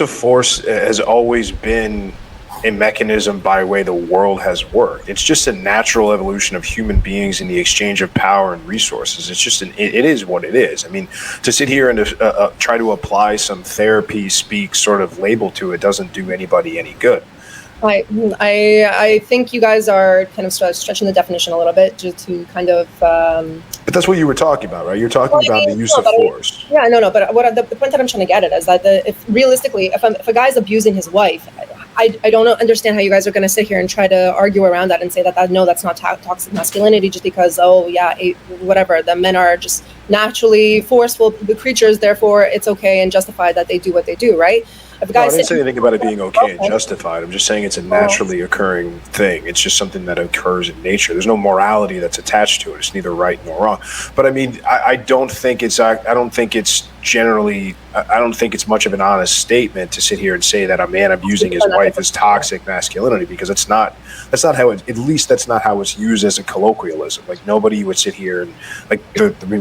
of force has always been a mechanism by way the world has worked. It's just a natural evolution of human beings in the exchange of power and resources. It's just it is what it is. I mean, to sit here and try to apply some therapy speak sort of label to it doesn't do anybody any good. I think you guys are kind of stretching the definition a little bit just to kind of. But that's what you were talking about, right? You're talking about the use of force. But the point that I'm trying to get at is that if realistically, if a guy's abusing his wife, I don't understand how you guys are going to sit here and try to argue around that and say that no, that's not toxic masculinity just because whatever, the men are just naturally forceful creatures, therefore it's okay and justified that they do what they do, right? I didn't say anything about it being okay and justified. I'm just saying it's a naturally occurring thing. It's just something that occurs in nature. There's no morality that's attached to it. It's neither right nor wrong. But I mean, I don't think it's much of an honest statement to sit here and say that a man abusing his wife is toxic masculinity, because that's not how it, at least that's not how it's used as a colloquialism. Like, nobody would sit here and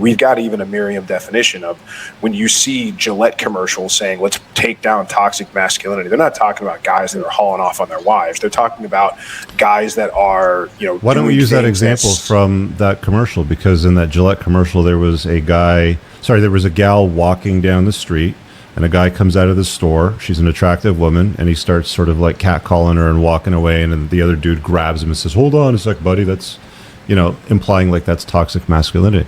we've got even a Merriam definition of when you see Gillette commercials saying let's take down toxic masculinity. They're not talking about guys that are hauling off on their wives. They're talking about guys that are, Why don't we use that example from that commercial? Because in that Gillette commercial, there was a gal walking down the street, and a guy comes out of the store. She's an attractive woman, and he starts sort of like catcalling her and walking away, and then the other dude grabs him and says, "Hold on a sec, buddy." That's, implying like that's toxic masculinity.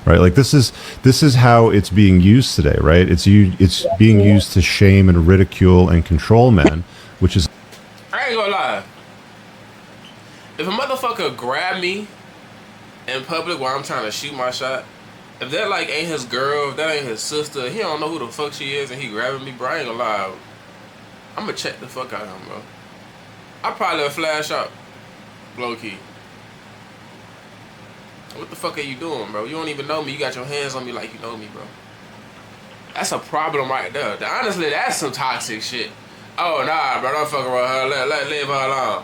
Right, like this is how it's being used today, right? It's being used to shame and ridicule and control men, which is. I ain't gonna lie. If a motherfucker grab me in public while I'm trying to shoot my shot, if that ain't his girl, if that ain't his sister, he don't know who the fuck she is, and he grabbing me, bro, I ain't gonna lie. I'm gonna check the fuck out of him, bro. I probably flash out, low key. What the fuck are you doing, bro? You don't even know me. You got your hands on me like you know me, bro. That's a problem right there. Honestly, that's some toxic shit. Oh, nah, bro, don't fuck around her. Leave her alone.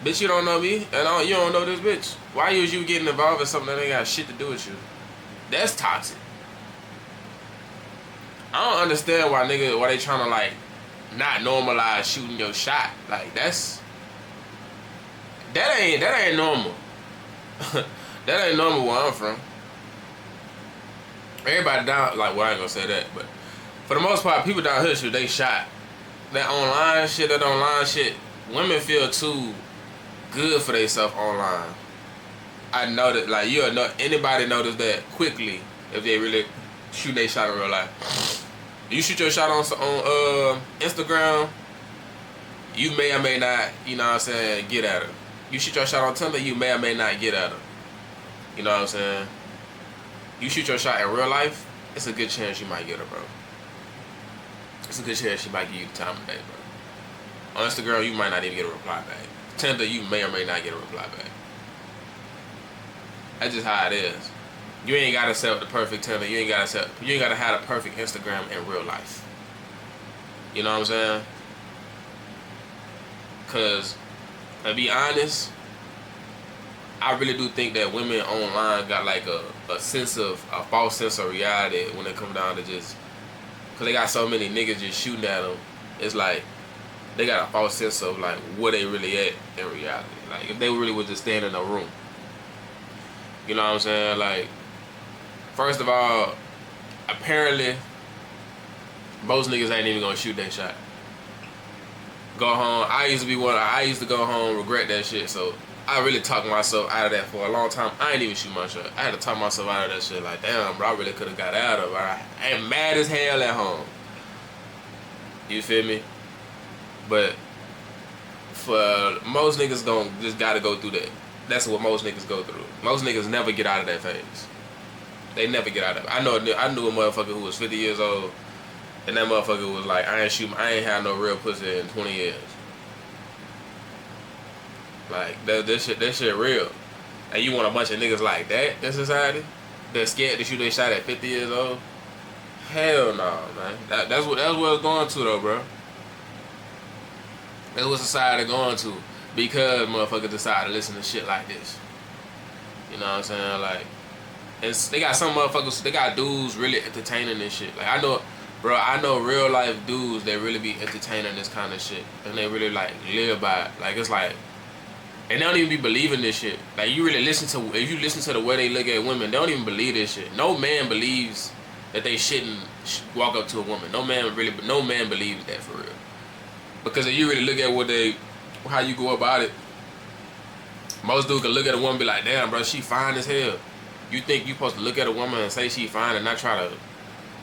Bitch, you don't know me, and you don't know this bitch. Why is you getting involved in something that ain't got shit to do with you? That's toxic. I don't understand why they trying to, not normalize shooting your shot. Like, that ain't normal. That ain't normal where I'm from. Everybody down, I ain't gonna say that, but for the most part, people down here shoot they shot. That online shit, women feel too good for themselves online. I know that, anybody notice that quickly if they really shoot their shot in real life. You shoot your shot on Instagram, you may or may not, get at her. You shoot your shot on Tinder, you may or may not get at her. You know what I'm saying? You shoot your shot in real life, it's a good chance you might get her, bro. It's a good chance she might give you the time of day, bro. On Instagram, you might not even get a reply back. Tinder, you may or may not get a reply back. That's just how it is. You ain't gotta set up the perfect Tinder. You ain't gotta have the perfect Instagram in real life. You know what I'm saying? Cause, to be honest, I really do think that women online got a false sense of reality when it comes down to just, cause they got so many niggas just shooting at them. It's like they got a false sense of where they really at in reality. If they really would just stand in a room. You know what I'm saying? First of all, apparently most niggas ain't even gonna shoot that shot. Go home. I used to go home, regret that shit. So I really talked myself out of that for a long time. I ain't even shoot my shot. I had to talk myself out of that shit. Damn, bro, I really could have got out of it. I am mad as hell at home. You feel me? But for most niggas just gotta go through that. That's what most niggas go through. Most niggas never get out of that phase. They never get out of it. I knew a motherfucker who was 50 years old, and that motherfucker was like, I ain't had no real pussy in 20 years. That shit real. And you want a bunch of niggas like that in society? They're scared to shoot their shot at 50 years old? Hell no, man. That's what it's going to though, bro. That's what society going to. Because motherfuckers decide to listen to shit like this. You know what I'm saying? And they got some motherfuckers, they got dudes really entertaining this shit. I know Bro, I know real life dudes that really be entertaining this kind of shit, and they really like live by it. Like it's like, and they don't even be believing this shit. Like you really listen to, if you listen to the way they look at women, they don't even believe this shit. No man believes that they shouldn't walk up to a woman. No man believes that for real. Because if you really look at how you go about it, most dudes can look at a woman and be like, damn, bro, she fine as hell. You think you supposed to look at a woman and say she fine and not try to,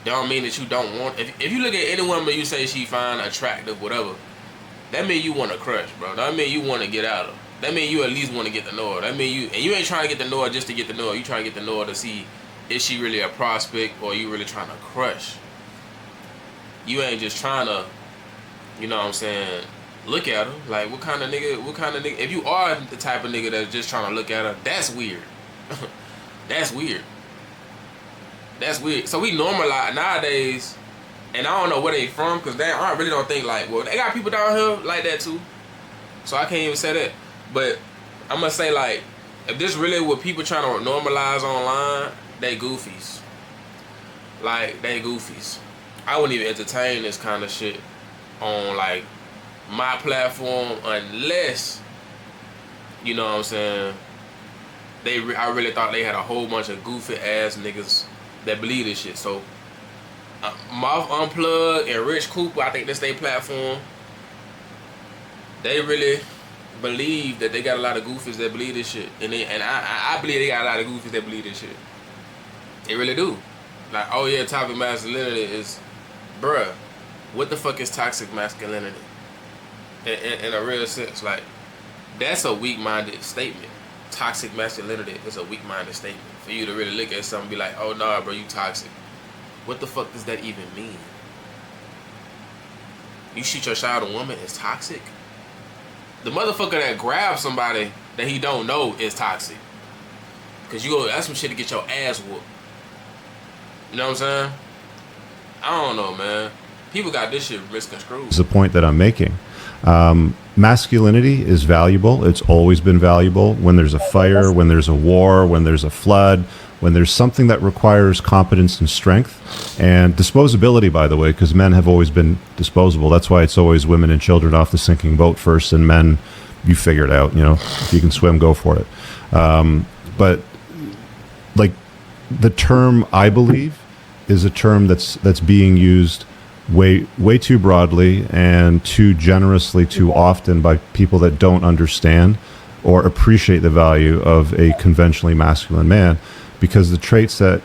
don't mean that you don't want, if you look at any woman you say she fine, attractive, whatever, that mean you want to crush, bro. That mean you want to get out of her. That mean you at least want to get to know her. That mean you ain't trying to get to know her just to get to know her. You trying to get to know her to see, is she really a prospect or you really trying to crush? You ain't just trying to, you know what I'm saying, look at her. Like, what kind of nigga, if you are the type of nigga that's just trying to look at her, that's weird. That's weird. That's weird. So we normalize nowadays, and I don't know where they from, because I really don't think like, well, they got people down here like that too. So I can't even say that. But I'm going to say like, if this really what people trying to normalize online, they goofies. Like, they goofies. I wouldn't even entertain this kind of shit on like my platform unless, you know what I'm saying, I really thought they had a whole bunch of goofy ass niggas that believe this shit. So Mouth Unplugged and Rich Cooper, I think that's their platform. They really believe that they got a lot of goofies that believe this shit, and I believe they got a lot of goofies that believe this shit. They really do. Like, oh yeah, toxic masculinity is, bruh, what the fuck is toxic masculinity? In a real sense, like, that's a weak-minded statement. Toxic masculinity is a weak-minded statement. For you to really look at something and be like, oh nah, bro, you toxic. What the fuck does that even mean? You shoot your shot at a woman is toxic? The motherfucker that grabs somebody that he don't know is toxic. Cause that's some shit to get your ass whooped. You know what I'm saying? I don't know, man. People got this shit misconstrued. It's the point that I'm making. Masculinity is valuable. It's always been valuable. When there's a fire, when there's a war, when there's a flood, when there's something that requires competence and strength and disposability, by the way, because men have always been disposable. That's why it's always women and children off the sinking boat first, and men, you figure it out. You know, if you can swim, go for it. But like the term, I believe, is a term that's being used way too broadly and too generously too often by people that don't understand or appreciate the value of a conventionally masculine man, because the traits that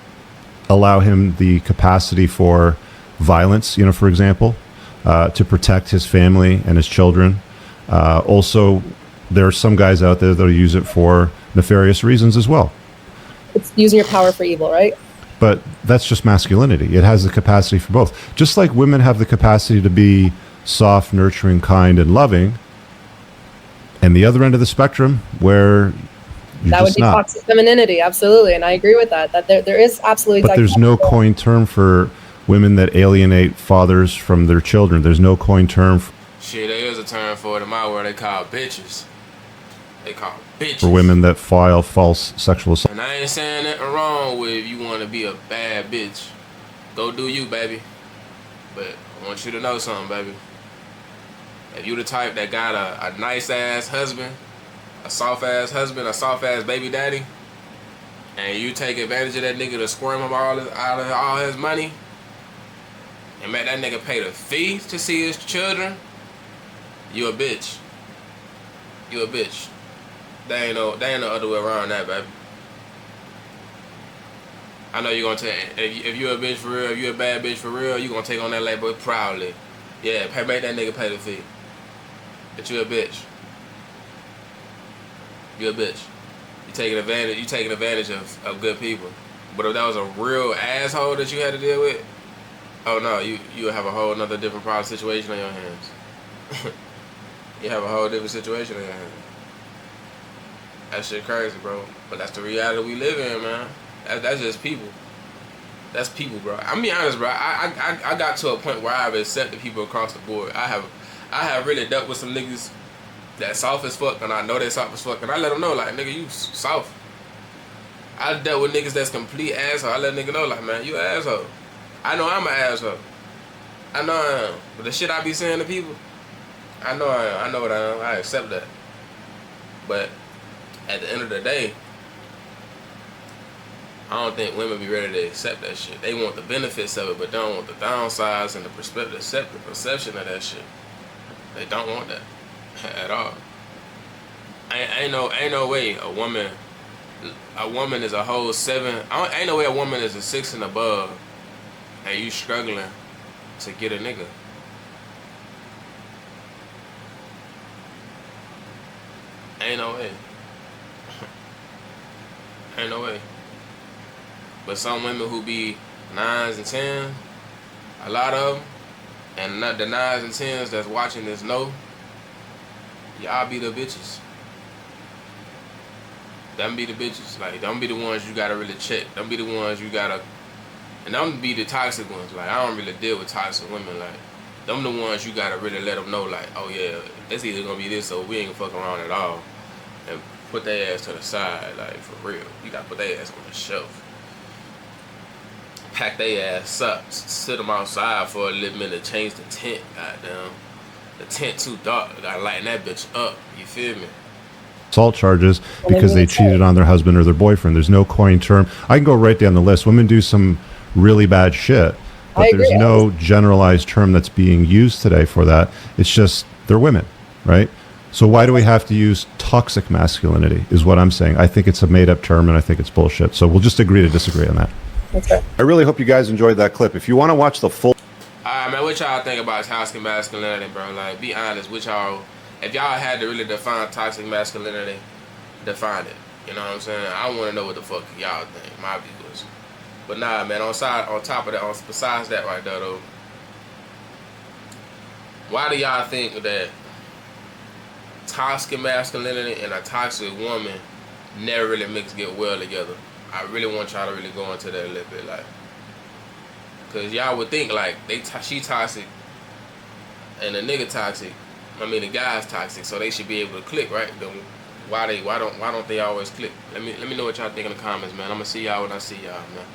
allow him the capacity for violence, you know, for example, to protect his family and his children. Also, there are some guys out there that'll use it for nefarious reasons as well. It's using your power for evil, right? But that's just masculinity. It has the capacity for both. Just like women have the capacity to be soft, nurturing, kind, and loving. And the other end of the spectrum, where you're that would be not. Toxic femininity, absolutely. And I agree with that. That there is absolutely. But there's no coined term for women that alienate fathers from their children. There's no coined term. Shit, there is a term for it in my world. They call bitches. They call bitches. For women that file false sexual assault. And I ain't saying nothing wrong with if you want to be a bad bitch. Go do you, baby. But I want you to know something, baby. If you the type that got a nice-ass husband, a soft-ass baby daddy, and you take advantage of that nigga to squirm him out of all his money, and make that nigga pay the fee to see his children, you a bitch. You a bitch. There ain't no other way around that, baby. I know you're gonna take, if you're a bitch for real, if you're a bad bitch for real, you gonna take on that label proudly. Yeah, make that nigga pay the fee. But you a bitch. You a bitch. You taking advantage of good people. But if that was a real asshole that you had to deal with, oh no, you have a whole nother different problem situation on your hands. You have a whole different situation on your hands. That shit crazy, bro. But that's the reality we live in, man. That's just people. That's people, bro. I'm be honest, bro. I got to a point where I've accepted people across the board. I have really dealt with some niggas that soft as fuck, and I know they soft as fuck, and I let them know, like, nigga, you soft. I dealt with niggas that's complete asshole. I let nigga know, like, man, you an asshole. I know I'm an asshole. I know I am. But the shit I be saying to people, I know I am. I know what I am. I accept that. But at the end of the day, I don't think women be ready to accept that shit. They want the benefits of it, but don't want the downsides and the perception of that shit. They don't want that at all. Ain't no way a woman is a whole 7. Ain't no way a woman is a 6 and above, and you struggling to get a nigga. Ain't no way. Ain't no way. But some women who be 9s and 10s, a lot of them, and not the 9s and 10s that's watching this know, y'all be the bitches. Them be the bitches. Like, them be the ones you gotta really check. Them be the ones you gotta, and them be the toxic ones. Like, I don't really deal with toxic women. Like, them the ones you gotta really let them know, like, oh yeah, it's either gonna be this or we ain't gonna fuck around at all. And put their ass to the side, like, for real. You gotta put their ass on the shelf. Pack their ass up, sit them outside for a little minute, change the tent, goddamn. The tent too dark, gotta lighten that bitch up, you feel me? Assault charges because they cheated on their husband or their boyfriend. There's no coined term. I can go right down the list. Women do some really bad shit, but there's no generalized term that's being used today for that. It's just they're women, right? So why do we have to use toxic masculinity is what I'm saying. I think it's a made-up term, and I think it's bullshit. So we'll just agree to disagree on that. Okay. I really hope you guys enjoyed that clip. If you want to watch the full... Alright, man, what y'all think about toxic masculinity, bro? Like, be honest, what y'all... If y'all had to really define toxic masculinity, define it. You know what I'm saying? I want to know what the fuck y'all think, my viewers. But nah, man, on top of that, besides that right there, though, why do y'all think that toxic masculinity and a toxic woman never really get well together? I really want y'all to really go into that a little bit, like, cause y'all would think like she toxic and the nigga toxic. I mean the guy's toxic, so they should be able to click, right? Then why don't they always click? Let me know what y'all think in the comments, man. I'm gonna see y'all when I see y'all, man.